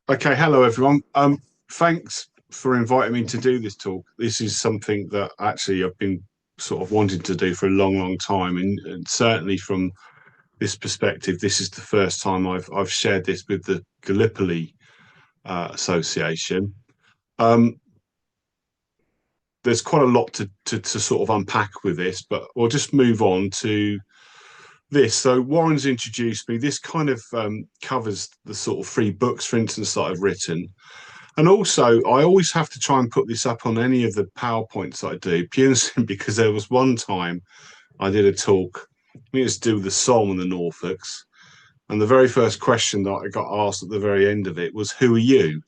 Okay, hello everyone. Thanks for inviting me to do this talk. This is something that actually I've been sort of wanting to do for a long, long time, and certainly from this perspective, this is the first time I've shared this with the Gallipoli Association. Um, there's quite a lot to sort of unpack with this, but we'll just move on to this. So Warren's introduced me. This kind of covers the sort of three books, for instance, that I've written. And also, I always have to try and put this up on any of the PowerPoints I do, purely because there was one time I did a talk, I think it was to do with the song and the Norfolks. And the very first question that I got asked at the very end of it was, "Who are you?"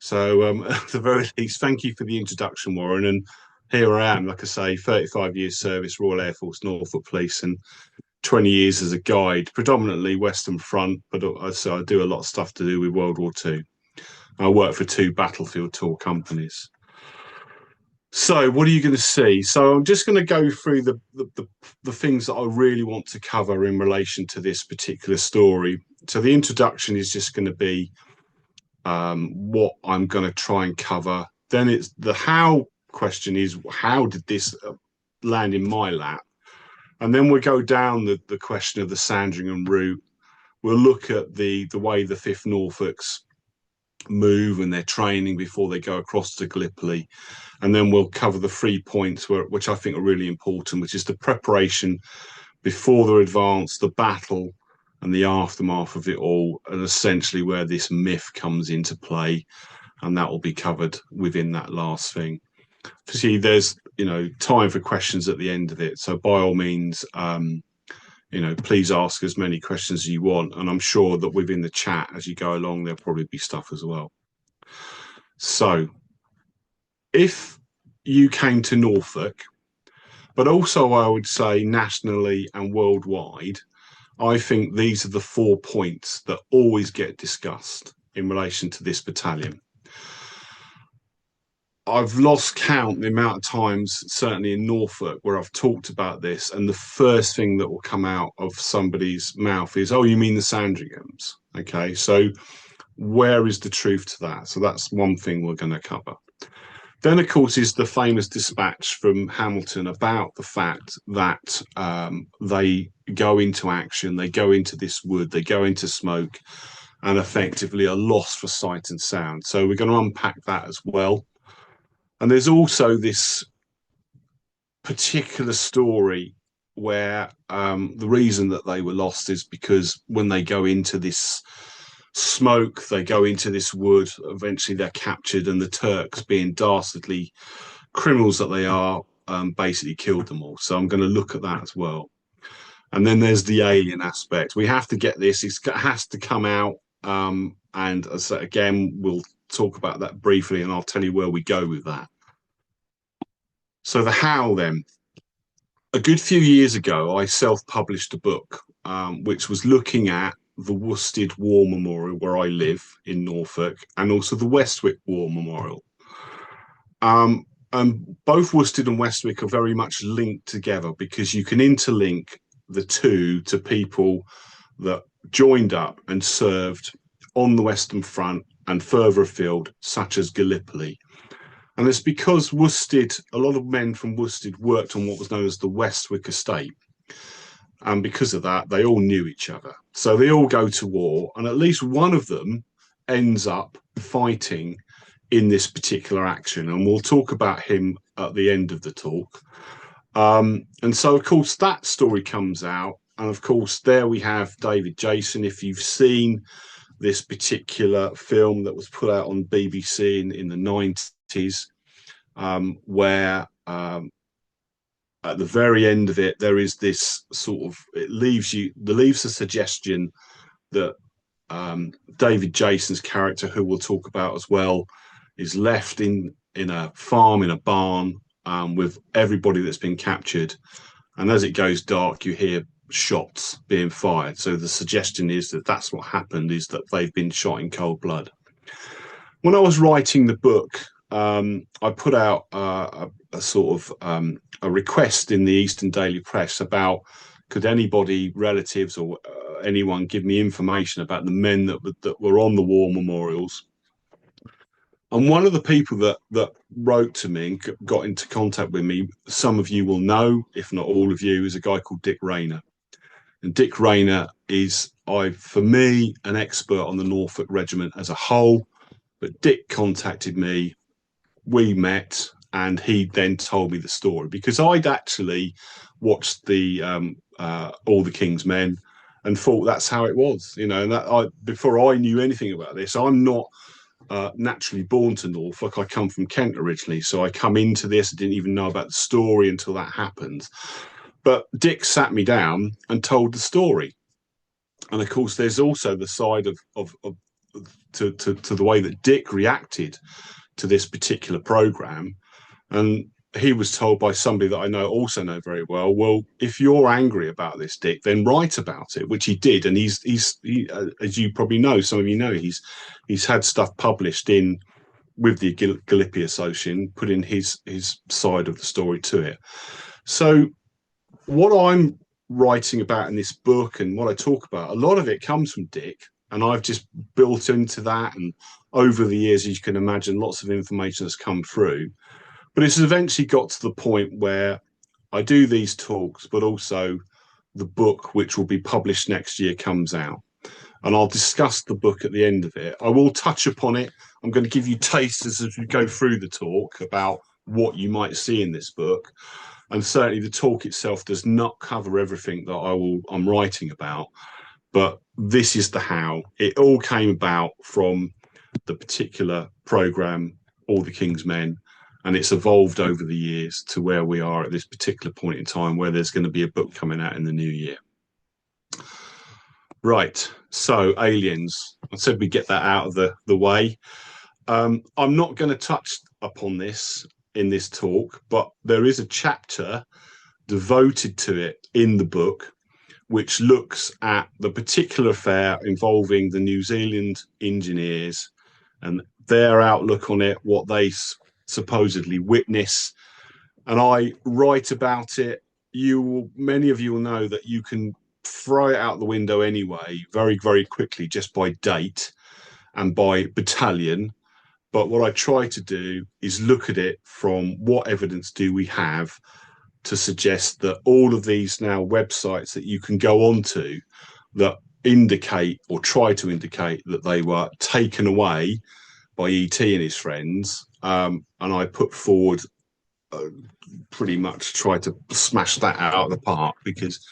So, at the very least, thank you for the introduction, Warren. And here I am, like I say, 35 years service, Royal Air Force, Norfolk Police, and 20 years as a guide, predominantly Western Front, but so I do a lot of stuff to do with World War II. I work for two battlefield tour companies. So what are you going to see? So I'm just going to go through the things that I really want to cover in relation to this particular story. So the introduction is just going to be what I'm going to try and cover. Then it's the how question is, how did this land in my lap? And then we'll go down the question of the Sandringham route. We'll look at the way the 5th Norfolks move and their training before they go across to Gallipoli. And then we'll cover the 3 points which I think are really important, which is the preparation before the advance, the battle, and the aftermath of it all, and essentially where this myth comes into play. And that will be covered within that last thing. See, there's time for questions at the end of it. So by all means, please ask as many questions as you want. And I'm sure that within the chat as you go along, there'll probably be stuff as well. So if you came to Norfolk, but also I would say nationally and worldwide, I think these are the 4 points that always get discussed in relation to this battalion. I've lost count the amount of times, certainly in Norfolk, where I've talked about this, and the first thing that will come out of somebody's mouth is, "Oh, you mean the Sandringhams?" Okay, so where is the truth to that? So that's one thing we're going to cover. Then, of course, is the famous dispatch from Hamilton about the fact that they go into action, they go into this wood, they go into smoke, and effectively are lost for sight and sound. So we're going to unpack that as well. And there's also this particular story where the reason that they were lost is because when they go into this smoke, they go into this wood, eventually they're captured, and the Turks, being dastardly criminals that they are, basically killed them all. So I'm going to look at that as well. And then there's the alien aspect. We have to get this. It has to come out. And as again, we'll talk about that briefly, and I'll tell you where we go with that. So the how then. A good few years ago, I self-published a book, which was looking at the Worstead War Memorial, where I live in Norfolk, and also the Westwick War Memorial. And both Worstead and Westwick are very much linked together because you can interlink the two to people that joined up and served on the Western Front and further afield, such as Gallipoli. And it's because Worstead, a lot of men from Worstead worked on what was known as the Westwick Estate. And because of that, they all knew each other. So they all go to war, and at least one of them ends up fighting in this particular action. And we'll talk about him at the end of the talk. And so, of course, that story comes out. And of course, there we have David Jason. If you've seen this particular film that was put out on BBC in the 90s, where at the very end of it, there is this sort of, it leaves a suggestion that David Jason's character, who we'll talk about as well, is left in a farm, in a barn, with everybody that's been captured. And as it goes dark, you hear shots being fired. So the suggestion is that that's what happened, is that they've been shot in cold blood. When I was writing the book, I put out a sort of a request in the Eastern Daily Press about could anybody, relatives or anyone, give me information about the men that were on the war memorials? And one of the people that wrote to me and got into contact with me, some of you will know, if not all of you, is a guy called Dick Rayner. And Dick Rayner is, for me, an expert on the Norfolk Regiment as a whole. But Dick contacted me, we met, and he then told me the story, because I'd actually watched the All the King's Men and thought that's how it was, you know. And that before I knew anything about this, I'm not naturally born to Norfolk. I come from Kent originally, so I come into this. I didn't even know about the story until that happened. But Dick sat me down and told the story, and of course, there's also the side of to the way that Dick reacted to this particular program. And he was told by somebody that I also know very well, if you're angry about this, Dick, then write about it, which he did. And he, as you probably know, some of you know, he's had stuff published with the Gallipoli Association, putting his side of the story to it. So what I'm writing about in this book and what I talk about, a lot of it comes from Dick, and I've just built into that. And over the years, as you can imagine, lots of information has come through. But it's eventually got to the point where I do these talks, but also the book, which will be published next year, comes out. And I'll discuss the book at the end of it. I will touch upon it. I'm going to give you tasters as we go through the talk about what you might see in this book. And certainly the talk itself does not cover everything that I'm writing about. But this is the how. It all came about from the particular programme, All the King's Men. And it's evolved over the years to where we are at this particular point in time, where there's going to be a book coming out in the new year. Right, so aliens. I said we get that out of the way. I'm not going to touch upon this in this talk, but there is a chapter devoted to it in the book, which looks at the particular affair involving the New Zealand engineers and their outlook on it, what they supposedly witness. And I write about it. Many of you will know that you can throw it out the window anyway, very, very quickly, just by date and by battalion. But what I try to do is look at it from what evidence do we have to suggest that all of these now websites that you can go onto that indicate or try to indicate that they were taken away by ET and his friends. And I put forward pretty much try to smash that out of the park, because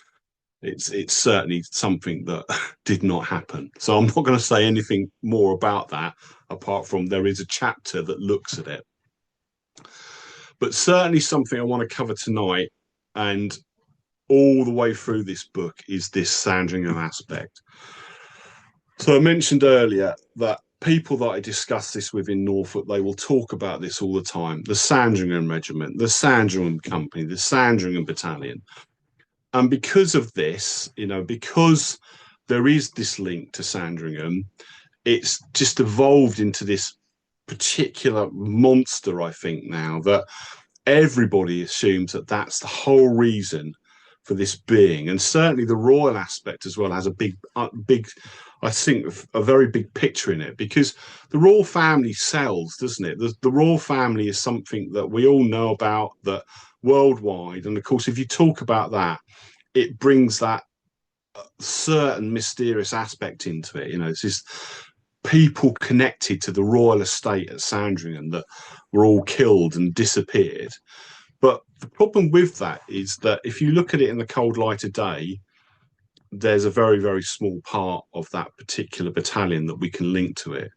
it's certainly something that did not happen. So I'm not going to say anything more about that, apart from there is a chapter that looks at it. But certainly something I want to cover tonight and all the way through this book is this Sandringham aspect. So I mentioned earlier that people that I discuss this with in Norfolk, they will talk about this all the time. The Sandringham Regiment, the Sandringham Company, the Sandringham Battalion. And because of this, because there is this link to Sandringham, it's just evolved into this particular monster, I think, now that everybody assumes that that's the whole reason for this being. And certainly the royal aspect as well has a big, I think, a very big picture in it, because the royal family sells, doesn't it? The royal family is something that we all know about, that worldwide. And of course, if you talk about that, it brings that certain mysterious aspect into it. It's just people connected to the royal estate at Sandringham that were all killed and disappeared. But the problem with that is that if you look at it in the cold light of day, there's a very, very small part of that particular battalion that we can link to it.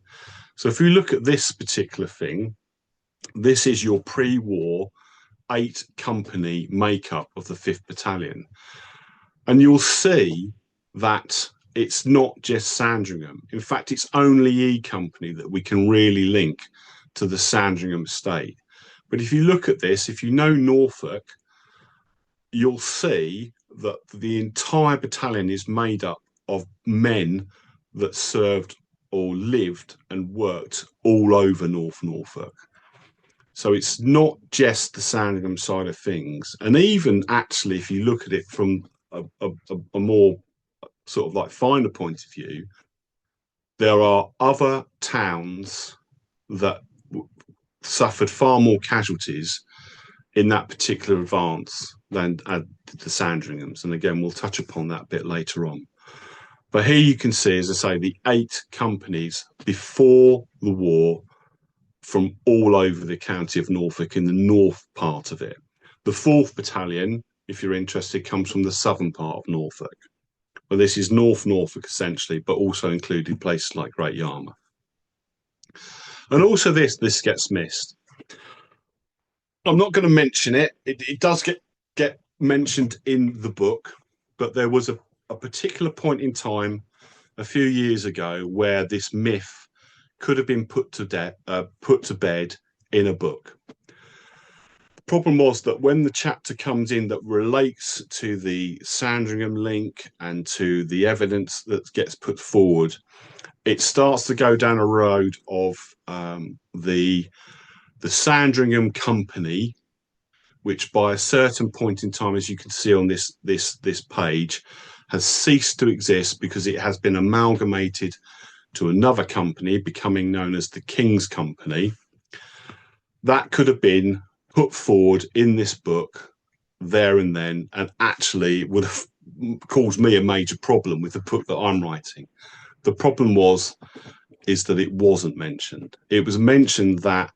So if you look at this particular thing, this is your pre-war 8-company makeup of the 5th Battalion. And you'll see that it's not just Sandringham. In fact, it's only E Company that we can really link to the Sandringham estate. But if you look at this, if you know Norfolk, you'll see that the entire battalion is made up of men that served or lived and worked all over North Norfolk. So it's not just the Sandringham side of things. And even actually, if you look at it from a more sort of like finer point of view, there are other towns that suffered far more casualties in that particular advance than the Sandringhams. And again, we'll touch upon that a bit later on. But here you can see, as I say, the 8 companies before the war from all over the county of Norfolk in the north part of it. The 4th Battalion, if you're interested, comes from the southern part of Norfolk. Well, this is North Norfolk essentially, but also including places like Great Yarmouth. And also this gets missed. I'm not going to mention it. It does get mentioned in the book, but there was a particular point in time a few years ago where this myth could have been put to bed in a book. The problem was that when the chapter comes in that relates to the Sandringham link and to the evidence that gets put forward, it starts to go down a road of the Sandringham Company, which by a certain point in time, as you can see on this page, has ceased to exist because it has been amalgamated to another company, becoming known as the King's Company. That could have been put forward in this book there and then, and actually would have caused me a major problem with the book that I'm writing. The problem is that it wasn't mentioned. It was mentioned that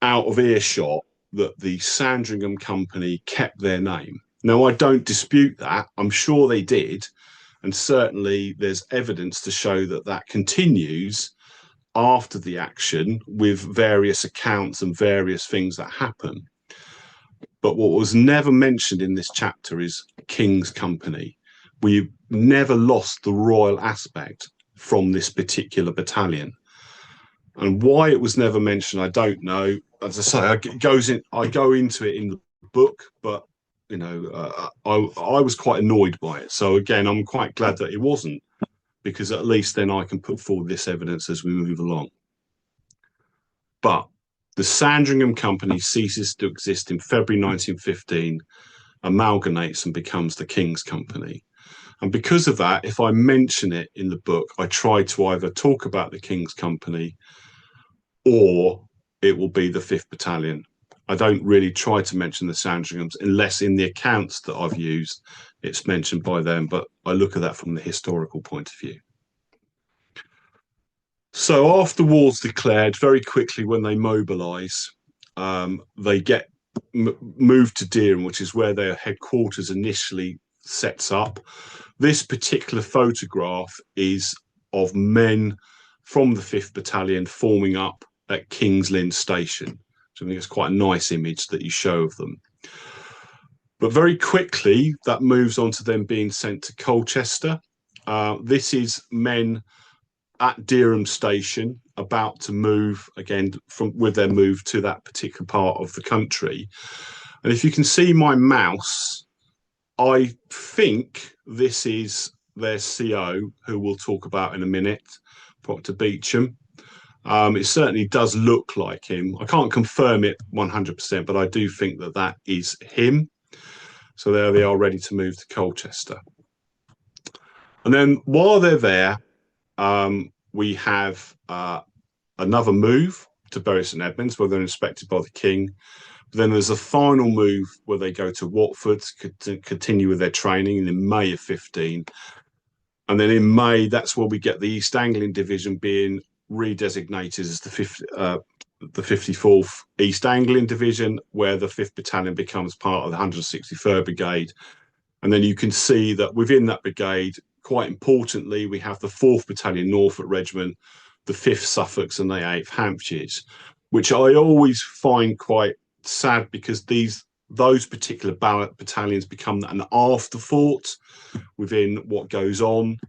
out of earshot that the Sandringham Company kept their name. Now, I don't dispute that. I'm sure they did. And certainly there's evidence to show that that continues after the action with various accounts and various things that happen. But what was never mentioned in this chapter is King's Company. We never lost the royal aspect from this particular battalion. And why it was never mentioned, I don't know. As I say, I go into it in the book, but you know, I was quite annoyed by it. So again, I'm quite glad that it wasn't, because at least then I can put forward this evidence as we move along. But the Sandringham Company ceases to exist in February 1915, amalgamates and becomes the King's Company. And because of that, if I mention it in the book, I try to either talk about the King's Company or it will be the 5th Battalion. I don't really try to mention the Sandringhams unless in the accounts that I've used, it's mentioned by them, but I look at that from the historical point of view. So after war's declared, very quickly when they mobilise, they get moved to Deering, which is where their headquarters initially sets up. This particular photograph is of men from the 5th Battalion forming up at King's Lynn Station. So I think it's quite a nice image that you show of them. But very quickly, that moves on to them being sent to Colchester. This is men at Deering Station about to move again with their move to that particular part of the country. And if you can see my mouse, I think this is their CO, who we'll talk about in a minute, Proctor Beecham. It certainly does look like him. I can't confirm it 100%, but I do think that that is him. So there they are, ready to move to Colchester. And then while they're there, we have another move to Bury St Edmunds, where they're inspected by the King. But then there's a final move where they go to Watford to continue with their training in May of 15. And then in May, that's where we get the East Anglian Division being redesignated as the 54th East Anglian Division, where the 5th Battalion becomes part of the 163rd Brigade. And then you can see that within that brigade, quite importantly, we have the 4th Battalion Norfolk Regiment, the 5th Suffolks and the 8th Hampshires, which I always find quite sad because those particular battalions become an afterthought within what goes on.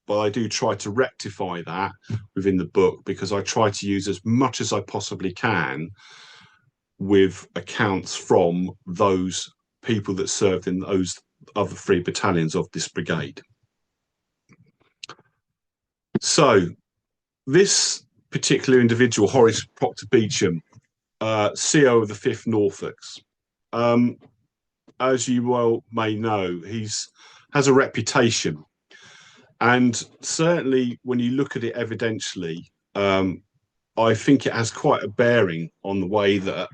But I do try to rectify that within the book, because I try to use as much as I possibly can with accounts from those people that served in those other 3 battalions of this brigade. So this particular individual, Horace Proctor Beecham, CO of the 5th Norfolks, as you well may know, has a reputation, and certainly when you look at it evidentially, I think it has quite a bearing on the way that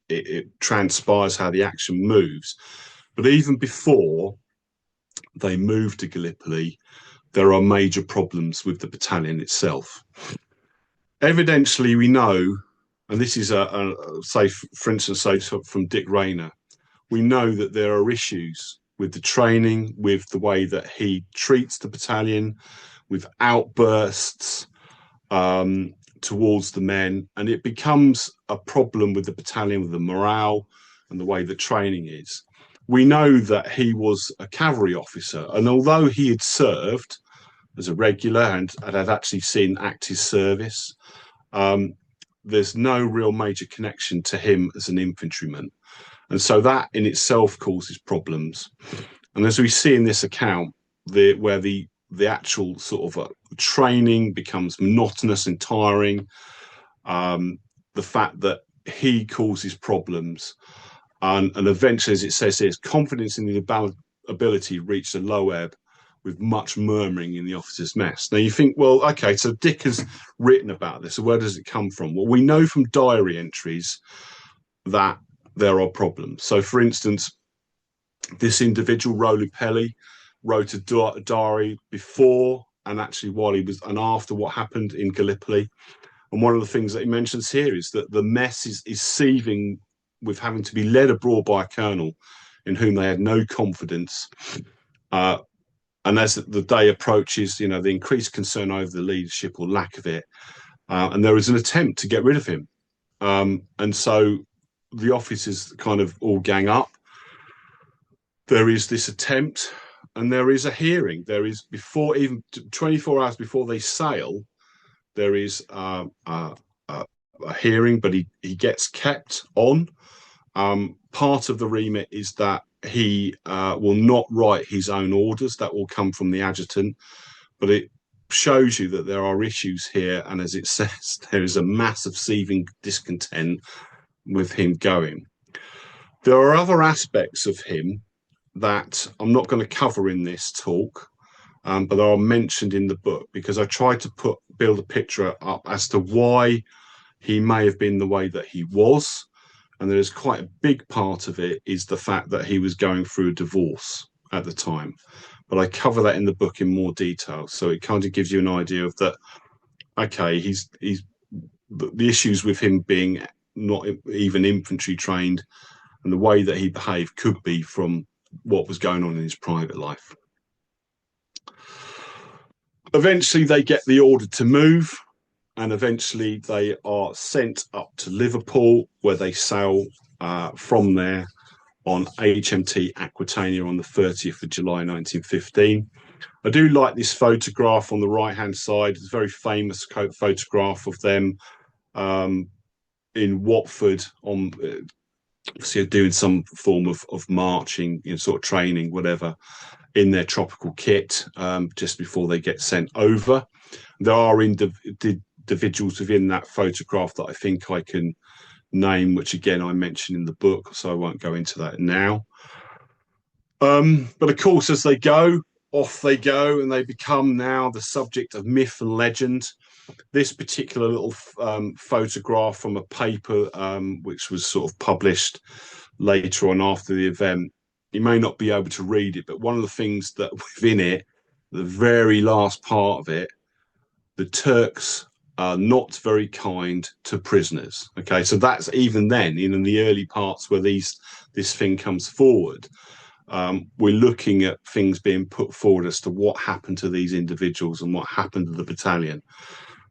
it transpires, how the action moves. But even before they move to Gallipoli, there are major problems with the battalion itself. Evidentially, we know, and this is say, for instance, say from Dick Rayner, we know that there are issues with the training, with the way that he treats the battalion, with outbursts towards the men, and it becomes a problem with the battalion, with the morale and the way that training is. We know that he was a cavalry officer, and although he had served as a regular and had actually seen active service, there's no real major connection to him as an infantryman. And so that in itself causes problems. And as we see in this account, where the actual sort of training becomes monotonous and tiring, the fact that he causes problems, and eventually, as it says here, confidence in the ability reached a low ebb with much murmuring in the officers' mess. Now you think, well, okay, so Dick has written about this. So where does it come from? Well, we know from diary entries that there are problems. So, for instance, this individual, Rowley Pelly, wrote a diary before and actually while he was and after what happened in Gallipoli. And one of the things that he mentions here is that the mess is seething with having to be led abroad by a colonel in whom they had no confidence. And as the day approaches, the increased concern over the leadership or lack of it, and there is an attempt to get rid of him. And so the officers kind of all gang up. There is this attempt, and there is a hearing. There is, before even 24 hours before they sail, there is a hearing, but he gets kept on. Part of the remit is that he will not write his own orders. That will come from the adjutant, but it shows you that there are issues here. And as it says, there is a massive seething discontent with him going. There are other aspects of him that I'm not going to cover in this talk, but are mentioned in the book, because I tried to build a picture up as to why he may have been the way that he was. And there's quite a big part of it is the fact that he was going through a divorce at the time. But I cover that in the book in more detail. So it kind of gives you an idea of that, okay, he's the issues with him being not even infantry trained and the way that he behaved could be from what was going on in his private life. Eventually, they get the order to move, and eventually they are sent up to Liverpool, where they sail from there on HMT Aquitania on the 30th of July 1915. I do like this photograph on the right-hand side. It's a very famous photograph of them in Watford, on obviously doing some form of marching, sort of training, whatever, in their tropical kit just before they get sent over. There are individuals within that photograph that I think I can name, which again I mentioned in the book, so I won't go into that now. But of course, as they go, off they go, and they become now the subject of myth and legend. This particular little photograph from a paper which was sort of published later on after the event, you may not be able to read it, but one of the things that within it, the very last part of it, the Turks are not very kind to prisoners. Okay, so that's even then, in the early parts where this thing comes forward, we're looking at things being put forward as to what happened to these individuals and what happened to the battalion.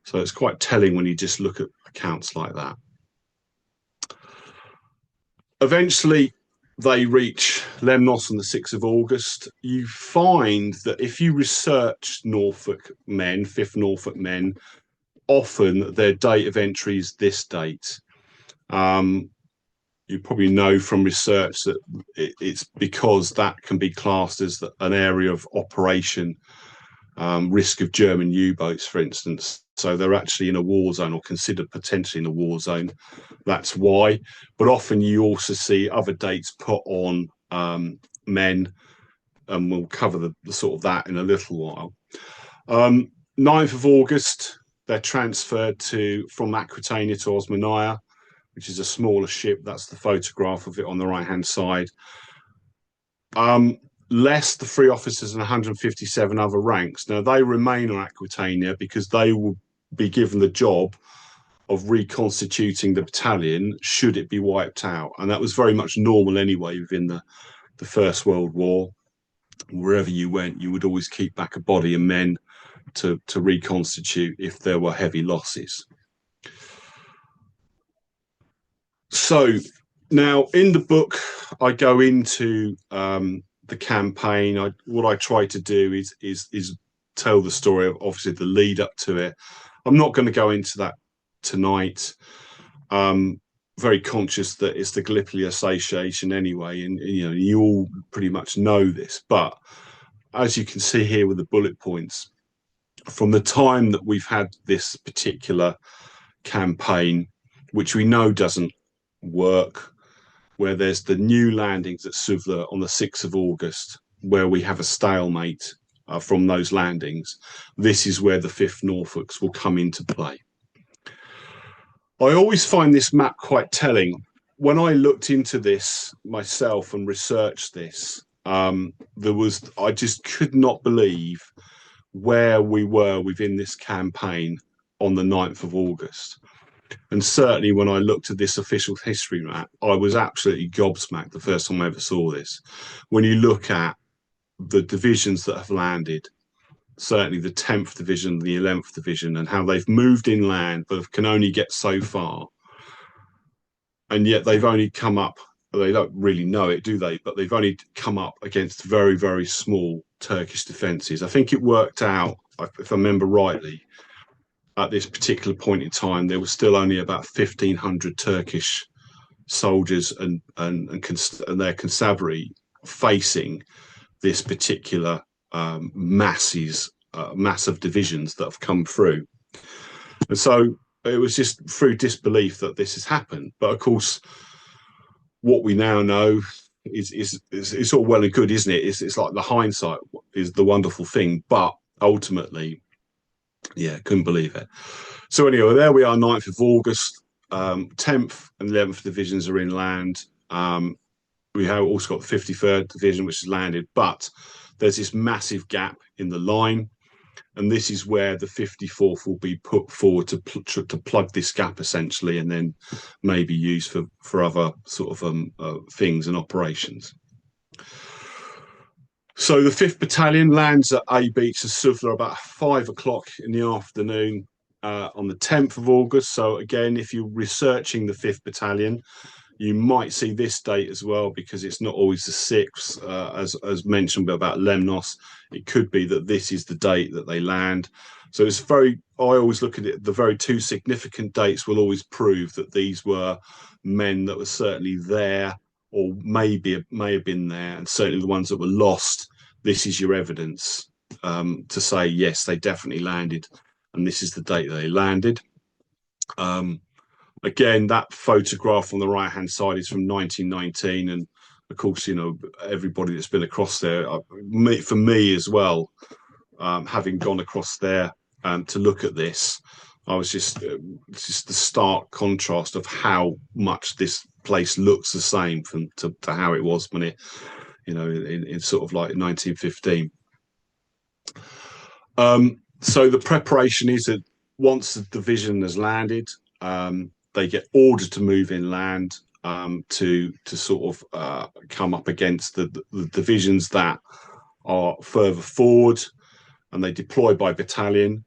So it's quite telling when you just look at accounts like that. Eventually, they reach Lemnos on the 6th of August. You find that if you research Norfolk men, 5th Norfolk men, often their date of entry is this date. You probably know from research that it's because that can be classed as an area of operation, risk of German U-boats, for instance. So they're actually in a war zone, or considered potentially in a war zone. That's why. But often you also see other dates put on men, and we'll cover the sort of that in a little while. 9th of August, they're transferred from Aquitania to Osmania, which is a smaller ship. That's the photograph of it on the right-hand side. Less the 3 officers and 157 other ranks. Now, they remain on Aquitania because they will be given the job of reconstituting the battalion should it be wiped out. And that was very much normal anyway within the First World War. Wherever you went, you would always keep back a body of men to reconstitute if there were heavy losses. So now in the book, I go into the campaign. What I try to do is tell the story of obviously the lead up to it. I'm not going to go into that tonight. Very conscious that it's the Gallipoli Association anyway, and you all pretty much know this. But as you can see here with the bullet points, from the time that we've had this particular campaign, which we know doesn't work, where there's the new landings at Suvla on the 6th of August, where we have a stalemate from those landings, this is where the 5th Norfolks will come into play. I always find this map quite telling. When I looked into this myself and researched this, I just could not believe where we were within this campaign on the 9th of August. And certainly when I looked at this official history map, I was absolutely gobsmacked the first time I ever saw this. When you look at the divisions that have landed, certainly the 10th Division, the 11th Division, and how they've moved inland but can only get so far. And yet they've only come up, they don't really know it, do they? But they've only come up against very, very small Turkish defences. I think it worked out, if I remember rightly, at this particular point in time, there was still only about 1,500 Turkish soldiers and their constabulary facing this particular mass of divisions that have come through. And so it was just through disbelief that this has happened. But of course, what we now know is it's all well and good, isn't it? It's like the hindsight is the wonderful thing, but ultimately, yeah, couldn't believe it. So anyway, there we are, 9th of August, 10th and 11th divisions are inland. We have also got the 53rd Division, which has landed, but there's this massive gap in the line. And this is where the 54th will be put forward to plug this gap, essentially, and then maybe used for other sort of things and operations. So the 5th Battalion lands at A Beach of Suvla about 5 o'clock in the afternoon on the 10th of August. So again, if you're researching the 5th Battalion, you might see this date as well, because it's not always the 6th, as mentioned about Lemnos. It could be that this is the date that they land. So it's I always look at it, the very 2 significant dates will always prove that these were men that were certainly there, or may have been there, and certainly the ones that were lost. This is your evidence to say, yes, they definitely landed, and this is the date they landed. Again, that photograph on the right-hand side is from 1919, and of course, everybody that's been across there, for me as well, having gone across there to look at this, I was just the stark contrast of how much this place looks the same to how it was when it, in sort of like 1915. So the preparation is that once the division has landed, they get ordered to move inland to sort of come up against the divisions that are further forward, and they deploy by battalion.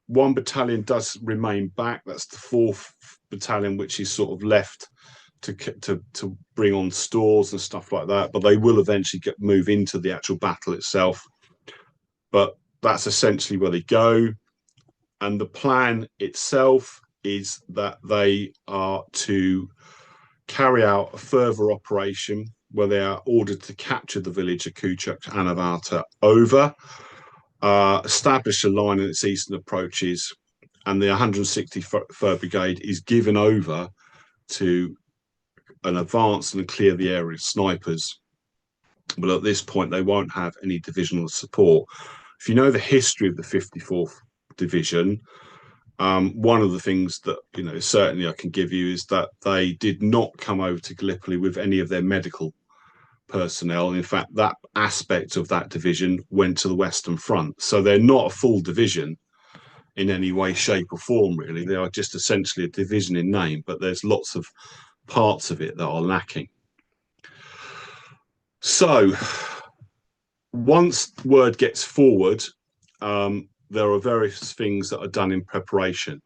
One battalion does remain back. That's the 4th Battalion, which is sort of left to bring on stores and stuff like that. But they will eventually move into the actual battle itself. But that's essentially where they go. And the plan itself is that they are to carry out a further operation where they are ordered to capture the village of Kuchuk Anafarta Ova, establish a line in its eastern approaches, and the 163rd Brigade is given over to an advance and clear the area of snipers. But at this point, they won't have any divisional support. If you know the history of the 54th Division, one of the things that, certainly I can give you is that they did not come over to Gallipoli with any of their medical personnel. In fact, that aspect of that division went to the Western Front. So they're not a full division in any way, shape or form, really. They are just essentially a division in name, but there's lots of parts of it that are lacking. So once word gets forward, there are various things that are done in preparation.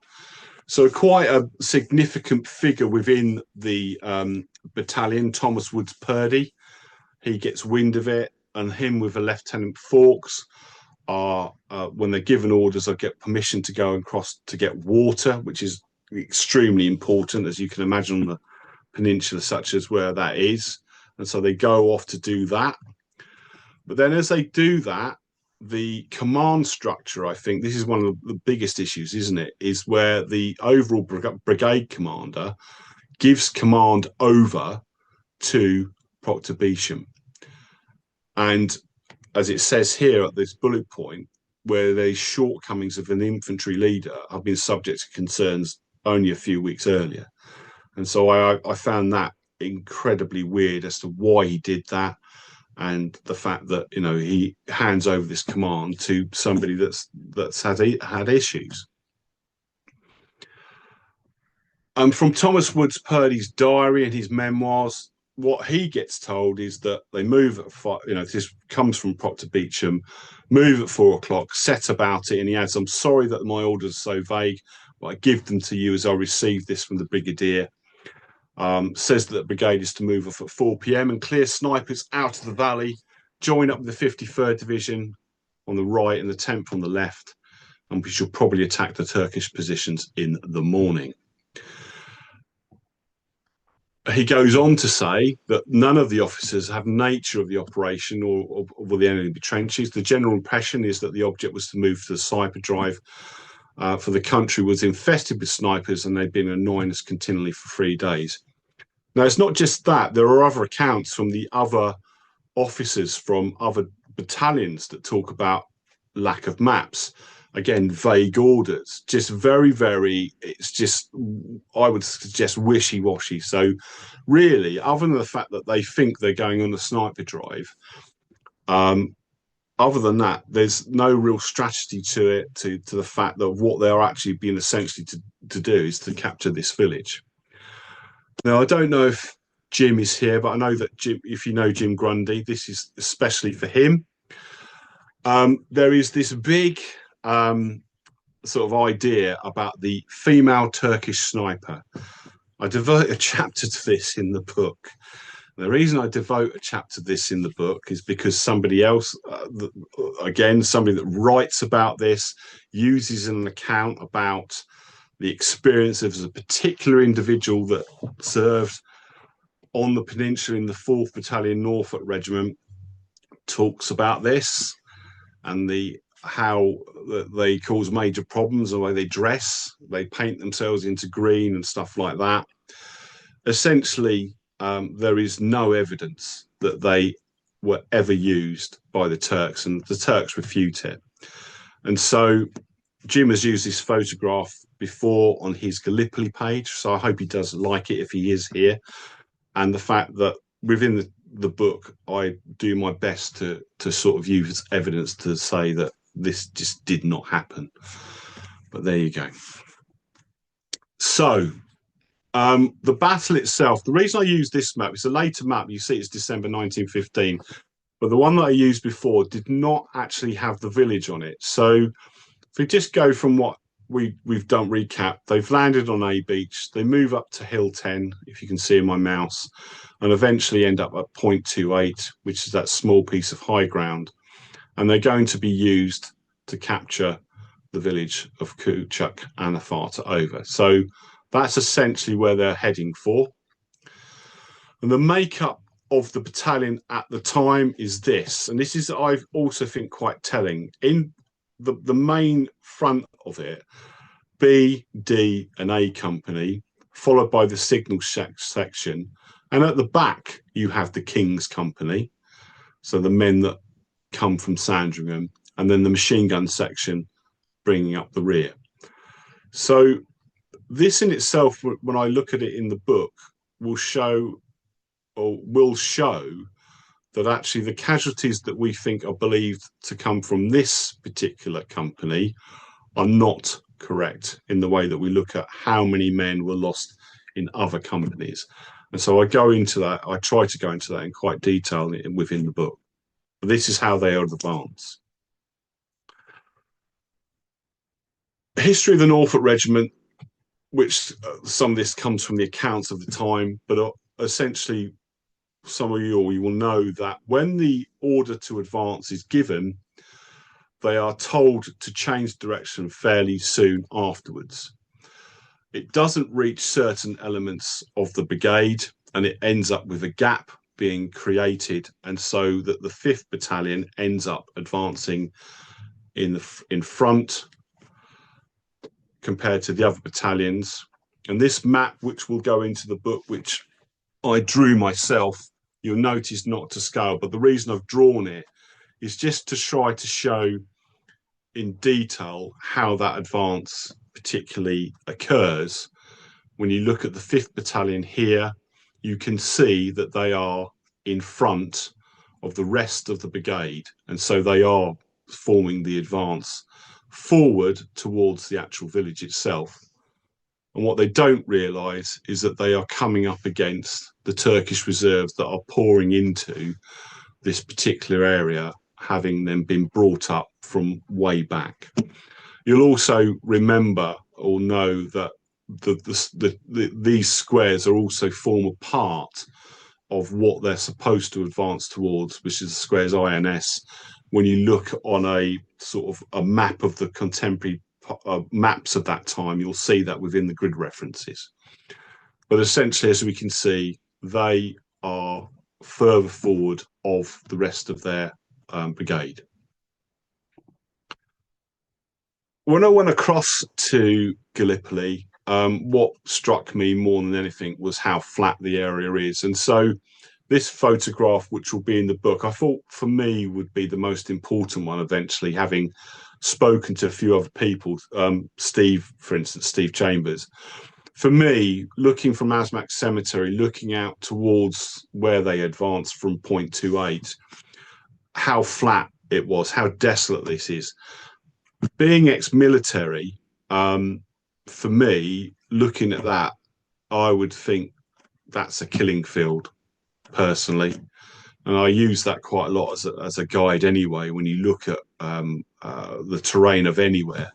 So quite a significant figure within the battalion, Thomas Woods Purdy, he gets wind of it, and him with a Lieutenant Fawkes are, when they're given orders, I get permission to go across to get water, which is extremely important, as you can imagine, on the peninsula such as where that is. And so they go off to do that. But then as they do that, the command structure, I think this is one of the biggest issues, isn't it, is where the overall brigade commander gives command over to Proctor Beesham. And as it says here at this bullet point, where the shortcomings of an infantry leader have been subject to concerns only a few weeks earlier. And so I found that incredibly weird as to why he did that, and the fact that he hands over this command to somebody that's had issues. From Thomas Woods Purdy's diary and his memoirs, what he gets told is that they move at 5. This comes from Proctor Beesham. Move at 4 o'clock. Set about it, and he adds, "I'm sorry that my orders are so vague, but I give them to you as I received this from the brigadier." Says that the brigade is to move off at 4 p.m. and clear snipers out of the valley, join up with the 53rd Division on the right and the 10th on the left, and we shall probably attack the Turkish positions in the morning. He goes on to say that none of the officers have nature of the operation or the enemy trenches. The general impression is that the object was to move to the sniper drive, for the country was infested with snipers and they'd been annoying us continually for 3 days. Now, it's not just that. There are other accounts from the other officers from other battalions that talk about lack of maps. Again, vague orders, just very, very, it's just, I would suggest, wishy-washy. So really, other than the fact that they think they're going on the sniper drive, other than that, there's no real strategy to it, to the fact that what they're actually being essentially to do is to capture this village. Now, I don't know if Jim is here, but I know that Jim, if you know Jim Grundy, this is especially for him. There is this big sort of idea about the female Turkish sniper. I devote a chapter to this in the book. The reason I devote a chapter to this in the book is because somebody else, again, somebody that writes about this, uses an account about the experience of a particular individual that served on the peninsula in the 4th Battalion Norfolk Regiment, talks about this and how they cause major problems, the way they dress, they paint themselves into green and stuff like that. Essentially, there is no evidence that they were ever used by the Turks, and the Turks refute it. And so Jim has used this photograph before on his Gallipoli page, so I hope he does like it if he is here. And the fact that within the book, I do my best to sort of use evidence to say that this just did not happen. But there you go. So the battle itself, the reason I use this map, it's a later map, you see it's December 1915, but the one that I used before did not actually have the village on it. So if we just go from what we've done, recap, they've landed on A Beach, they move up to Hill 10, if you can see in my mouse, and eventually end up at point 28, which is that small piece of high ground. And they're going to be used to capture the village of Kuchuk Anafarta Ova. So that's essentially where they're heading for. And the makeup of the battalion at the time is this, and this is, I also think, quite telling. In the main front of it, B, D, and A company, followed by the signal section. And at the back, you have the King's company, so the men that come from Sandringham, and then the machine gun section bringing up the rear. So this in itself, when I look at it in the book, will show that actually the casualties that we think are believed to come from this particular company are not correct in the way that we look at how many men were lost in other companies. And so I go into that, I try to go into that in quite detail within the book. But this is how they are advanced. History of the Norfolk Regiment, which some of this comes from the accounts of the time, but essentially some of you will know that when the order to advance is given, they are told to change direction fairly soon afterwards. It doesn't reach certain elements of the brigade, and it ends up with a gap being created, and so that the 5th Battalion ends up advancing in front compared to the other battalions. And this map, which will go into the book, which I drew myself, you'll notice not to scale, but the reason I've drawn it is just to try to show in detail how that advance particularly occurs. When you look at the 5th Battalion here, you can see that they are in front of the rest of the brigade, and so they are forming the advance forward towards the actual village itself. And what they don't realise is that they are coming up against the Turkish reserves that are pouring into this particular area, having them been brought up from way back. You'll also remember or know that these squares are also form a part of what they're supposed to advance towards, which is the squares INS. When you look on a sort of a map of the contemporary maps of that time, you'll see that within the grid references. But essentially, as we can see, they are further forward of the rest of their brigade. When I went across to Gallipoli, what struck me more than anything was how flat the area is. And so this photograph, which will be in the book, I thought for me would be the most important one eventually, having spoken to a few other people, Steve, for instance, Steve Chambers. For me, looking from Asmac Cemetery, looking out towards where they advanced from point 28, how flat it was, how desolate this is. Being ex-military, for me, looking at that, I would think that's a killing field, personally. And I use that quite a lot as a guide anyway, when you look at the terrain of anywhere.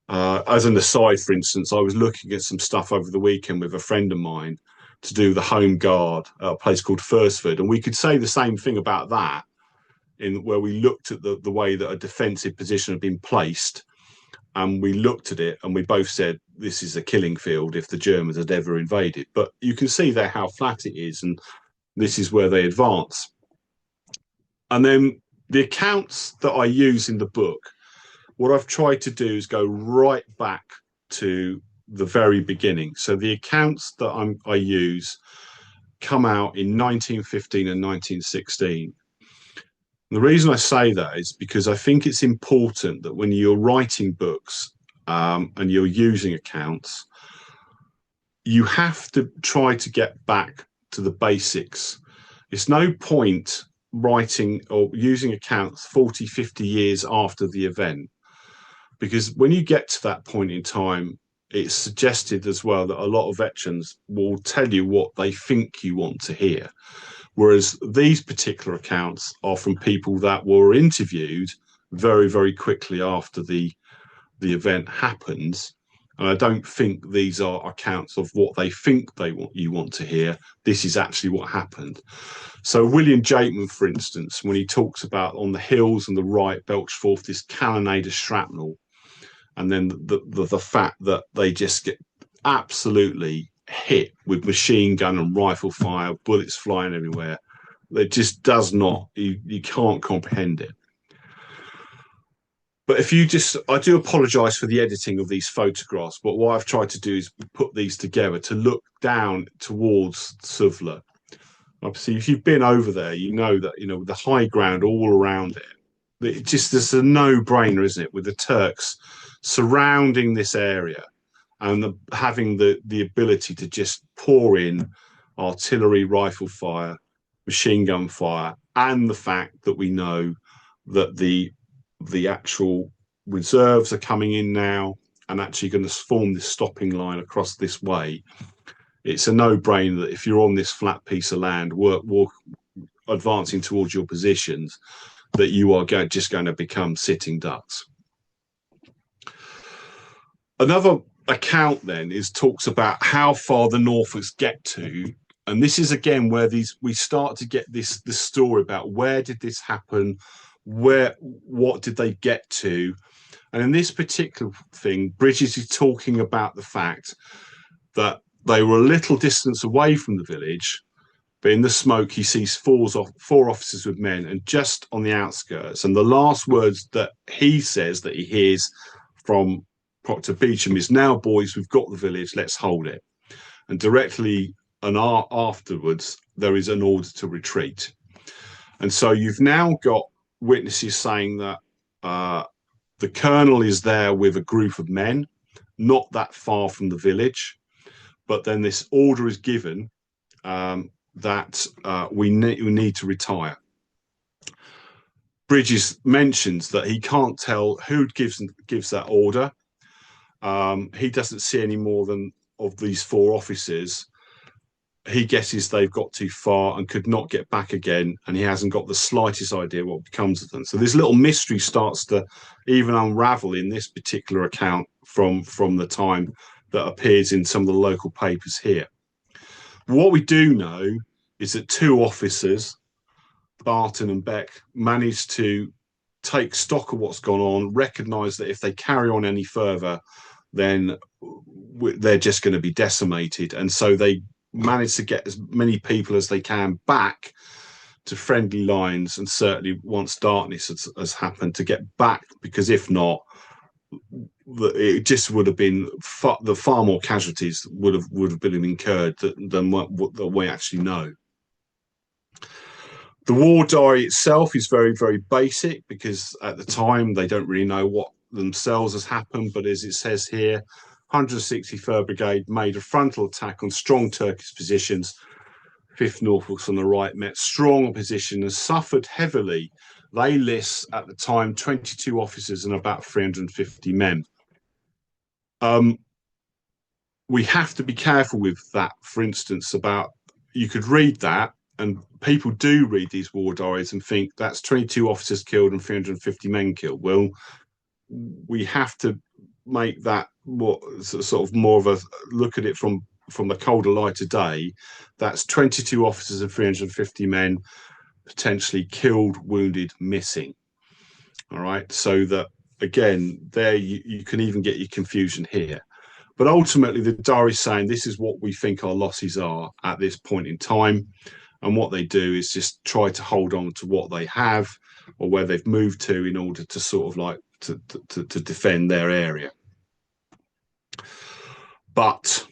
As an aside, for instance, I was looking at some stuff over the weekend with a friend of mine to do the home guard at a place called Fursford. And we could say the same thing about that, in where we looked at the way that a defensive position had been placed, and we looked at it and we both said this is a killing field if the Germans had ever invaded. But you can see there how flat it is, and this is where they advance. And then the accounts that I use in the book, what I've tried to do is go right back to the very beginning. So the accounts that I use come out in 1915 and 1916. The reason I say that is because I think it's important that when you're writing books and you're using accounts, you have to try to get back to the basics. It's no point writing or using accounts 40, 50 years after the event, because when you get to that point in time, it's suggested as well that a lot of veterans will tell you what they think you want to hear. Whereas these particular accounts are from people that were interviewed very, very quickly after the event happens. And I don't think these are accounts of what they think you want to hear. This is actually what happened. So William Jakeman, for instance, when he talks about on the hills on the right belch forth this cannonade of shrapnel, and then the fact that they just get absolutely hit with machine gun and rifle fire, bullets flying everywhere. It just does not, you can't comprehend it. But if you just, I do apologise for the editing of these photographs, but what I've tried to do is put these together to look down towards Suvla. Obviously, if you've been over there, you know that, you know, the high ground all around it just, there's a no-brainer, isn't it, with the Turks surrounding this area and having the ability to just pour in artillery, rifle fire, machine gun fire, and the fact that we know that the actual reserves are coming in now and actually going to form this stopping line across this way. It's a no-brainer that if you're on this flat piece of land, walk advancing towards your positions, that you are just going to become sitting ducks. Another account then talks about how far the Norfolks get to, and this is again where we start to get this story about where did this happen, what did they get to, and in this particular thing, Bridges is talking about the fact that they were a little distance away from the village, but in the smoke he sees four officers with men, and just on the outskirts. And the last words that he says that he hears from Proctor Beecham is, "Now, boys, we've got the village. Let's hold it." And directly and afterwards, there is an order to retreat. And so you've now got witnesses saying that the colonel is there with a group of men, not that far from the village. But then this order is given that we need to retire. Bridges mentions that he can't tell who gives that order. He doesn't see any more than of these four officers. He guesses they've got too far and could not get back again, and he hasn't got the slightest idea what becomes of them. So this little mystery starts to even unravel in this particular account from the time that appears in some of the local papers here. What we do know is that two officers, Barton and Beck, managed to take stock of what's gone on, recognise that if they carry on any further, then they're just going to be decimated. And so they managed to get as many people as they can back to friendly lines, and certainly once darkness has happened, to get back, because if not, it just would have been far more casualties would have been incurred than what we actually know. The war diary itself is very, very basic, because at the time they don't really know what themselves has happened. But as it says here, 163rd Brigade made a frontal attack on strong Turkish positions. 5th Norfolks on the right met strong opposition and suffered heavily. They list at the time 22 officers and about 350 men. We have to be careful with that, for instance, about, you could read that, and people do read these war diaries and think that's 22 officers killed and 350 men killed. Well, we have to make that sort of more of a look at it from the colder light of day. That's 22 officers and 350 men potentially killed, wounded, missing. All right, so that again, there you can even get your confusion here. But ultimately, the diary is saying this is what we think our losses are at this point in time. And what they do is just try to hold on to what they have or where they've moved to in order to sort of like to defend their area. But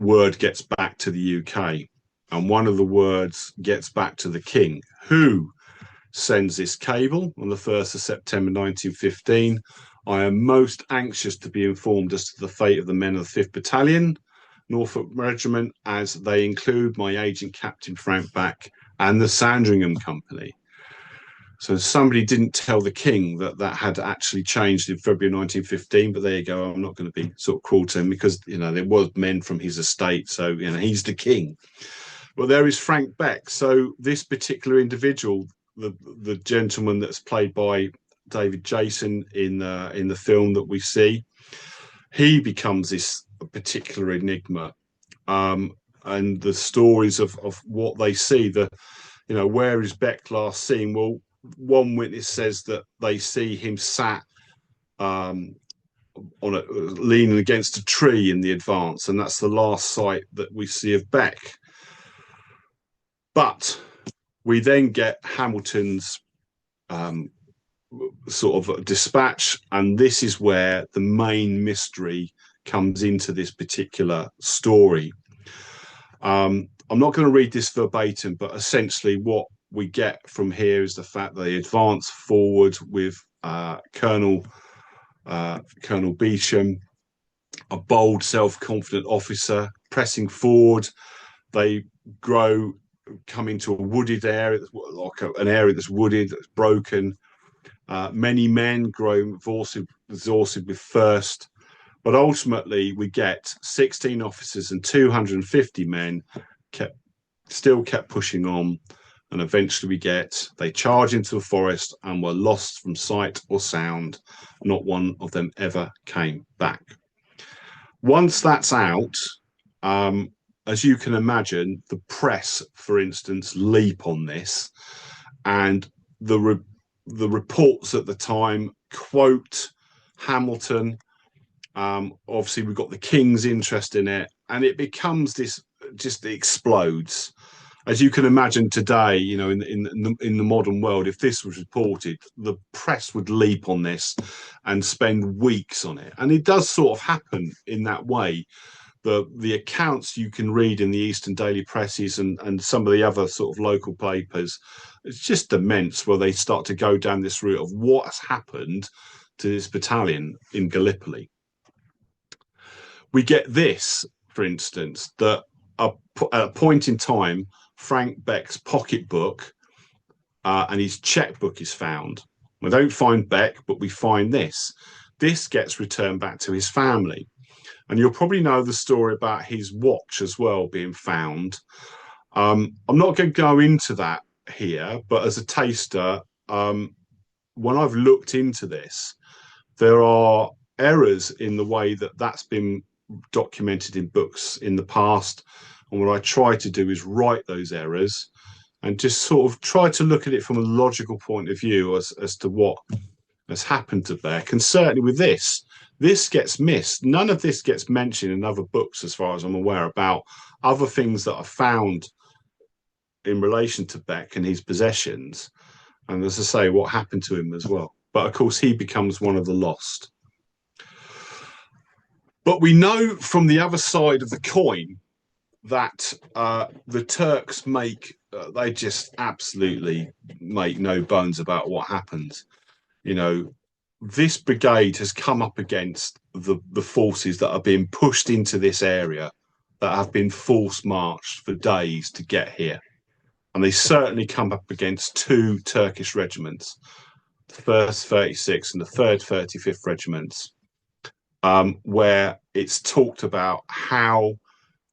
word gets back to the UK, and one of the words gets back to the King, who sends this cable on the 1st of September 1915. "I am most anxious to be informed as to the fate of the men of the 5th Battalion Norfolk Regiment, as they include my agent Captain Frank Back and the Sandringham Company." So somebody didn't tell the King that had actually changed in February 1915, but there you go. I'm not going to be sort of cruel to him, because, you know, there was men from his estate, so, you know, he's the King. Well, there is Frank Beck. So this particular individual, the gentleman that's played by David Jason in the film that we see, he becomes this particular enigma, and the stories of what they see. Where is Beck last seen? Well, one witness says that they see him sat leaning against a tree in the advance, and that's the last sight that we see of Beck. But we then get Hamilton's sort of dispatch, and this is where the main mystery comes into this particular story. I'm not going to read this verbatim, but essentially what we get from here is the fact that they advance forward with Colonel Beecham, a bold, self-confident officer, pressing forward. They come into a wooded area, like an area that's wooded, that's broken. Many men grow exhausted with thirst, but ultimately we get 16 officers and 250 men still kept pushing on, and eventually they charge into the forest and were lost from sight or sound. Not one of them ever came back. Once that's out, as you can imagine, the press, for instance, leap on this, and the reports at the time quote Hamilton. Obviously, we've got the King's interest in it, and it becomes this. Just explodes. As you can imagine today, you know, in the modern world, if this was reported, the press would leap on this and spend weeks on it, and it does sort of happen in that way. The accounts you can read in the Eastern daily presses and some of the other sort of local papers, it's just immense, where they start to go down this route of what has happened to this battalion in Gallipoli. We get this, for instance, that at a point in time, Frank Beck's pocketbook and his checkbook is found. We don't find Beck, but we find this. This gets returned back to his family. And you'll probably know the story about his watch as well being found. I'm not going to go into that here, but as a taster, when I've looked into this, there are errors in the way that that's been documented in books in the past. And what I try to do is write those errors and just sort of try to look at it from a logical point of view as to what has happened to Beck. And certainly with this gets missed. None of this gets mentioned in other books, as far as I'm aware, about other things that are found in relation to Beck and his possessions. And as I say, what happened to him as well. But of course, he becomes one of the lost. But we know from the other side of the coin that the Turks they just absolutely make no bones about what happens. You know, this brigade has come up against the forces that are being pushed into this area, that have been force marched for days to get here. And they certainly come up against two Turkish regiments, the 1st 36th and the 3rd 35th regiments, where it's talked about how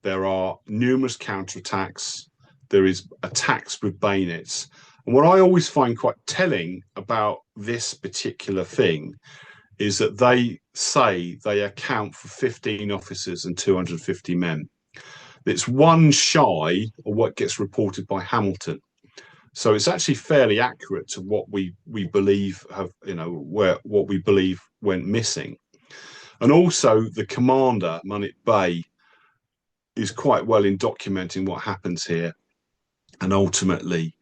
there are numerous counterattacks, there is attacks with bayonets. And what I always find quite telling about this particular thing is that they say they account for 15 officers and 250 men. It's one shy of what gets reported by Hamilton. So it's actually fairly accurate to what we believe what we believe went missing. And also the commander, Munit Bey, is quite well in documenting what happens here. And ultimately,